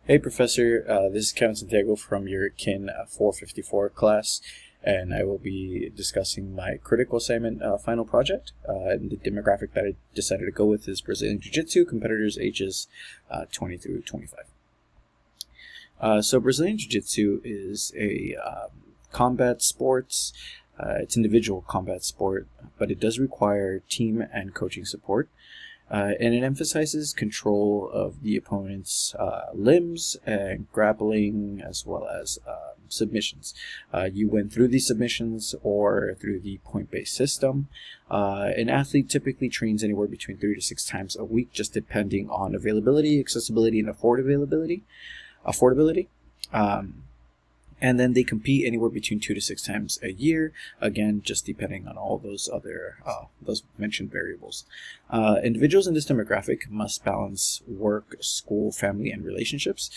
Hey Professor, this is Kevin Santiago from your Kin454 class, and I will be discussing my critical assignment final project. And the demographic that I decided to go with is Brazilian Jiu-Jitsu competitors ages 20 through 25. So Brazilian Jiu-Jitsu is a combat sports. It's individual combat sport, but it does require team and coaching support. And it emphasizes control of the opponent's limbs and grappling, as well as submissions. You win through these submissions or through the point-based system. An athlete typically trains anywhere between 3 to 6 times a week, just depending on availability, accessibility, and affordability. And then they compete anywhere between 2 to 6 times a year, again, just depending on all those other those mentioned variables. Individuals in this demographic must balance work, school, family, and relationships,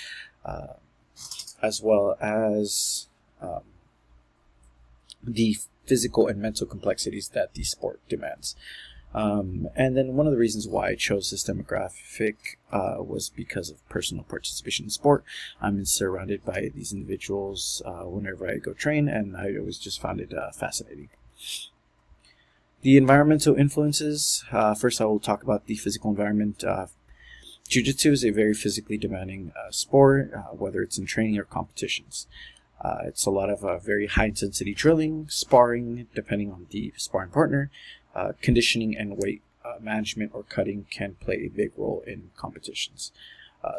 as well as the physical and mental complexities that the sport demands. And then one of the reasons why I chose this demographic was because of personal participation in sport. I'm surrounded by these individuals whenever I go train, and I always just found it fascinating. The environmental influences. First, I will talk about the physical environment. Jiu-Jitsu is a very physically demanding sport, whether it's in training or competitions. It's a lot of very high-intensity drilling, sparring, depending on the sparring partner. Conditioning and weight management or cutting can play a big role in competitions.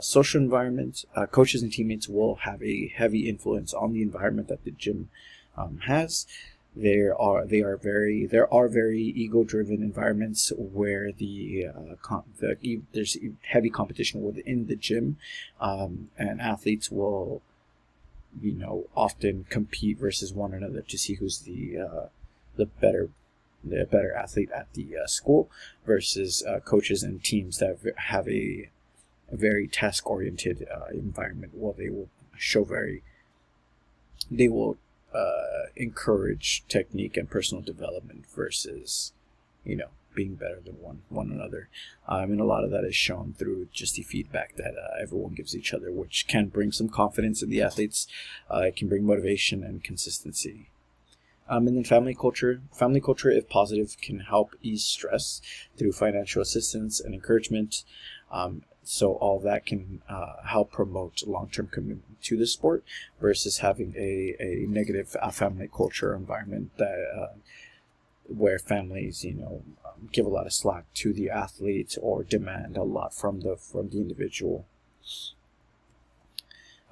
Social environment, coaches and teammates will have a heavy influence on the environment that the gym has. There are very ego-driven environments where there's heavy competition within the gym, and athletes will, often compete versus one another to see who's the better athlete at the school, versus coaches and teams that have a very task-oriented environment. Well, they will encourage technique and personal development versus being better than one another. And a lot of that is shown through just the feedback that everyone gives each other, which can bring some confidence in the athletes. It can bring motivation and consistency. And then family culture. Family culture, if positive, can help ease stress through financial assistance and encouragement. So all that can help promote long-term commitment to the sport versus having a negative family culture environment that where families, give a lot of slack to the athlete or demand a lot from the individual.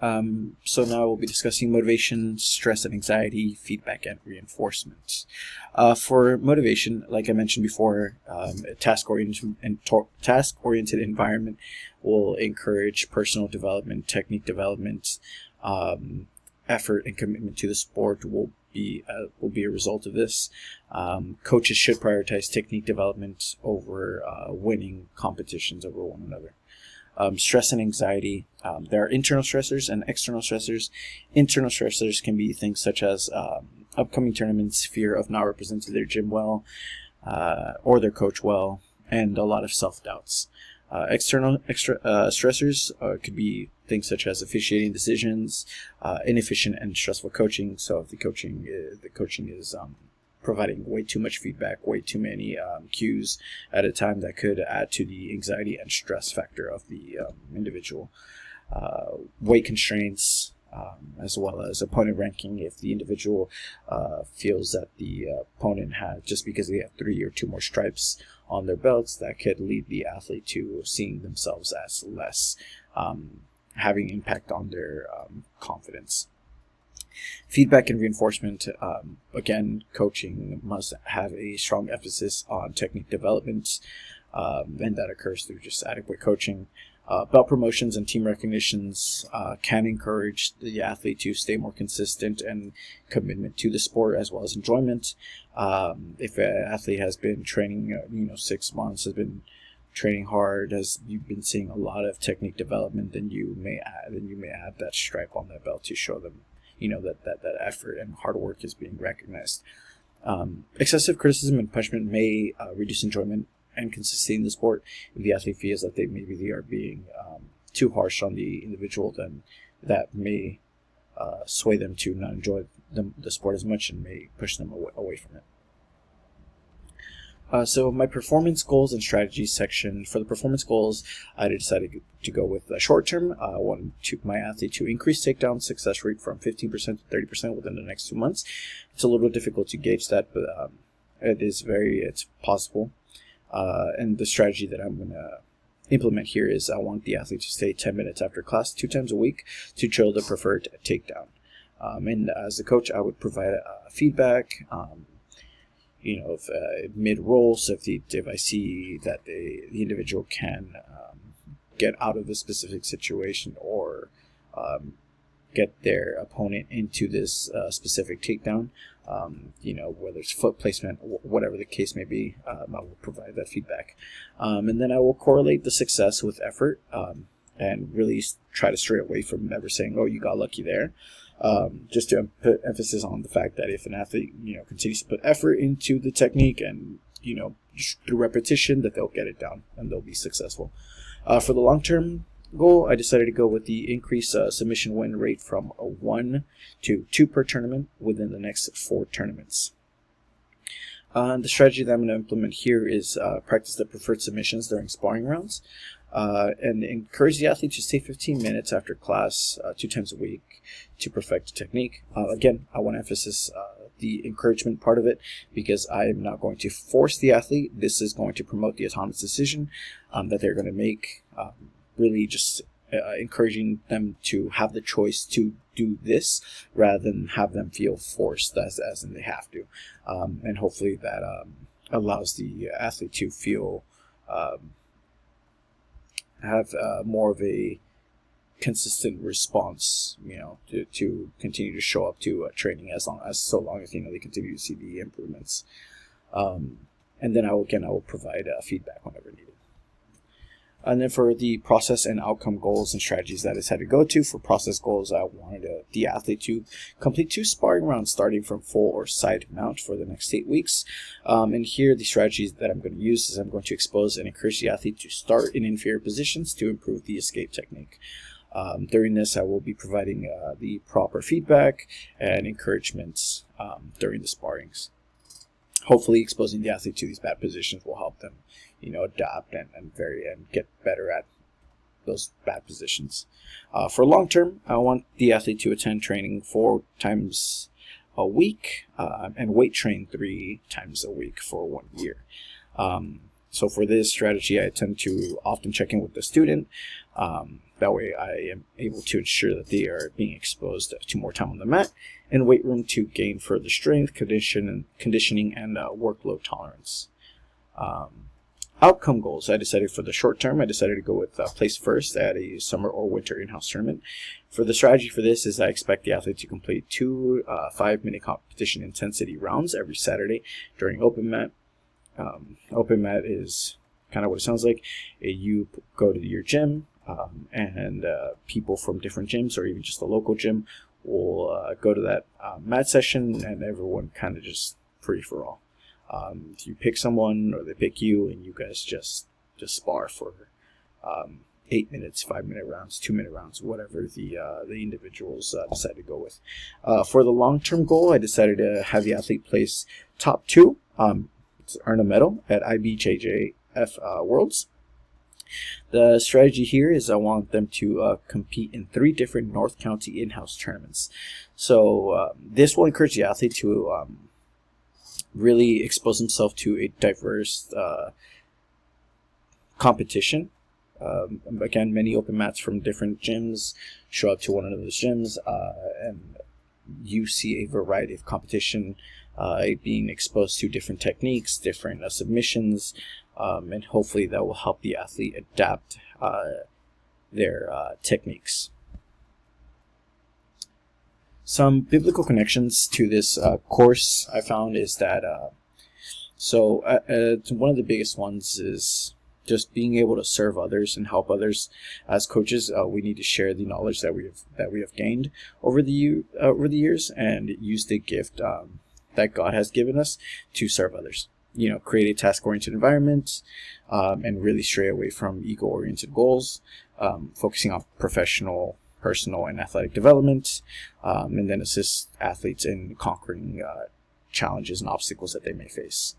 So now we'll be discussing motivation, stress and anxiety, feedback, and reinforcement. For motivation, like I mentioned before, a task-oriented environment will encourage personal development, technique development, effort and commitment to the sport will be a result of this. Coaches should prioritize technique development over winning competitions over one another. Stress and anxiety. There are internal stressors and external stressors. Internal stressors can be things such as upcoming tournaments, fear of not representing their gym well or their coach well, and a lot of self-doubts. External stressors could be things such as officiating decisions, inefficient and stressful coaching. So if the coaching is providing way too much feedback, way too many cues at a time, that could add to the anxiety and stress factor of the individual. Weight constraints, as well as opponent ranking. If the individual feels that the opponent has, just because they have 3 or 2 more stripes on their belts, that could lead the athlete to seeing themselves as less, having impact on their confidence. Feedback and reinforcement. Again, coaching must have a strong emphasis on technique development, and that occurs through just adequate coaching. Belt promotions and team recognitions can encourage the athlete to stay more consistent and commitment to the sport, as well as enjoyment. If an athlete has been training, 6 months, has been training hard, as you've been seeing a lot of technique development, then you may add that stripe on that belt to show them that effort and hard work is being recognized. Excessive criticism and punishment may reduce enjoyment and consistency in the sport if the athlete feels that they are being too harsh on the individual, then that may sway them to not enjoy the sport as much and may push them away from it. So my performance goals and strategies section. For the performance goals, I decided to go with short term. I want my athlete to increase takedown success rate from 15% to 30% within the next 2 months. It's a little difficult to gauge that, but it's possible. And the strategy that I'm going to implement here is I want the athlete to stay 10 minutes after class 2 times a week to drill the preferred takedown. And as a coach, I would provide feedback. If mid-rolls, if I see that the individual can get out of a specific situation or get their opponent into this specific takedown, whether it's foot placement, whatever the case may be, I will provide that feedback. And then I will correlate the success with effort and really try to stray away from ever saying, oh, you got lucky there. Just to put emphasis on the fact that if an athlete, continues to put effort into the technique and, just through repetition, that they'll get it down and they'll be successful. For the long-term goal, I decided to go with the increased submission win rate from 1 to 2 per tournament within the next 4 tournaments. The strategy that I'm going to implement here is practice the preferred submissions during sparring rounds. And encourage the athlete to stay 15 minutes after class 2 times a week to perfect the technique. Again, I want to emphasize the encouragement part of it because I am not going to force the athlete. This is going to promote the autonomous decision that they're going to make, really just encouraging them to have the choice to do this rather than have them feel forced as in they have to. And hopefully that allows the athlete to feel have more of a consistent response, to continue to show up to training so long as they continue to see the improvements. And then I will provide feedback whenever needed. And then for the process and outcome goals and strategies that I decided to go to, for process goals, I wanted the athlete to complete 2 sparring rounds starting from full or side mount for the next 8 weeks. And here the strategies that I'm going to use is I'm going to expose and encourage the athlete to start in inferior positions to improve the escape technique. During this, I will be providing the proper feedback and encouragements during the sparrings. Hopefully exposing the athlete to these bad positions will help them, adapt and get better at those bad positions. For long term, I want the athlete to attend training 4 times a week and weight train 3 times a week for 1 year. So for this strategy, I tend to often check in with the student. That way I am able to ensure that they are being exposed to more time on the mat and weight room to gain further strength, conditioning, and workload tolerance. Outcome goals, I decided for the short term, I decided to go with place first at a summer or winter in-house tournament. For the strategy for this is I expect the athlete to complete 2 5-minute competition intensity rounds every Saturday during open mat. Open mat is kind of what it sounds like. You go to your gym and people from different gyms or even just a local gym will go to that mat session and everyone kind of just free for all. You pick someone or they pick you and you guys just spar for 8 minutes, 5-minute rounds, 2-minute rounds, whatever the individuals decide to go with. For the long-term goal, I decided to have the athlete place top 2 to earn a medal at IBJJF Worlds. The strategy here is I want them to compete in 3 different North County in-house tournaments. So this will encourage the athlete to really expose himself to a diverse competition. Again, many open mats from different gyms show up to one of those gyms, and you see a variety of competition, being exposed to different techniques, different submissions, and hopefully that will help the athlete adapt their techniques. Some biblical connections to this course I found is that one of the biggest ones is just being able to serve others and help others. As coaches, we need to share the knowledge that we have gained over the years and use the gift that God has given us to serve others. create a task-oriented environment, and really stray away from ego-oriented goals, focusing on professional, personal, and athletic development, and then assist athletes in conquering challenges and obstacles that they may face.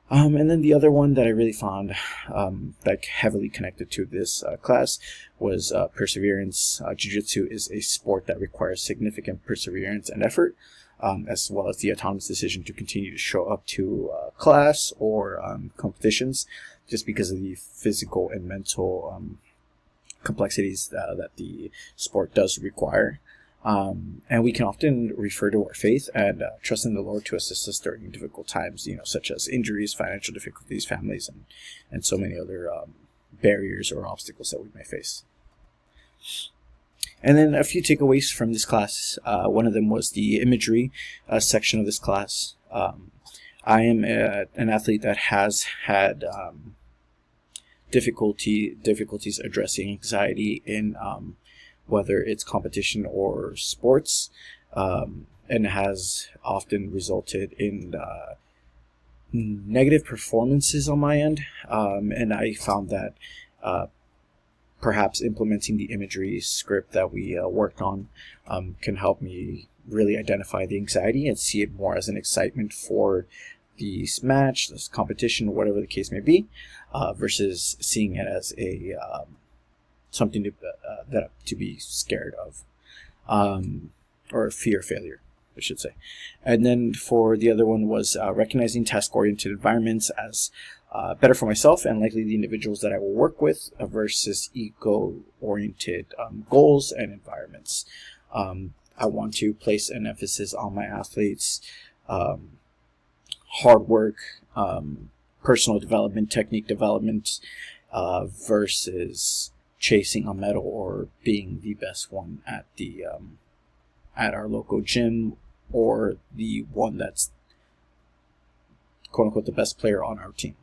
And then the other one that I really found heavily connected to this class was perseverance. Jiu-Jitsu is a sport that requires significant perseverance and effort, as well as the autonomous decision to continue to show up to class or competitions, just because of the physical and mental complexities that the sport does require. And we can often refer to our faith and trust in the Lord to assist us during difficult times, such as injuries, financial difficulties, families, and so many other barriers or obstacles that we may face. And then a few takeaways from this class. One of them was the imagery section of this class. I am an athlete that has had difficulties addressing anxiety in whether it's competition or sports, and has often resulted in negative performances on my end. And I found that perhaps implementing the imagery script that we worked on can help me really identify the anxiety and see it more as an excitement for the match, this competition, whatever the case may be, versus seeing it as a something to be scared of, or fear failure, I should say. And then for the other one was recognizing task-oriented environments as better for myself and likely the individuals that I will work with versus ego-oriented goals and environments. I want to place an emphasis on my athletes' hard work, personal development, technique development, versus chasing a medal or being the best one at the at our local gym, or the one that's quote unquote the best player on our team.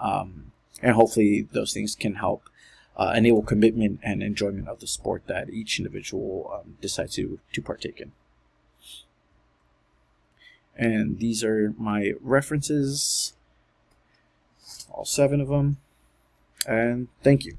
And hopefully those things can help enable commitment and enjoyment of the sport that each individual decides to partake in. And these are my references, all 7 of them, and thank you.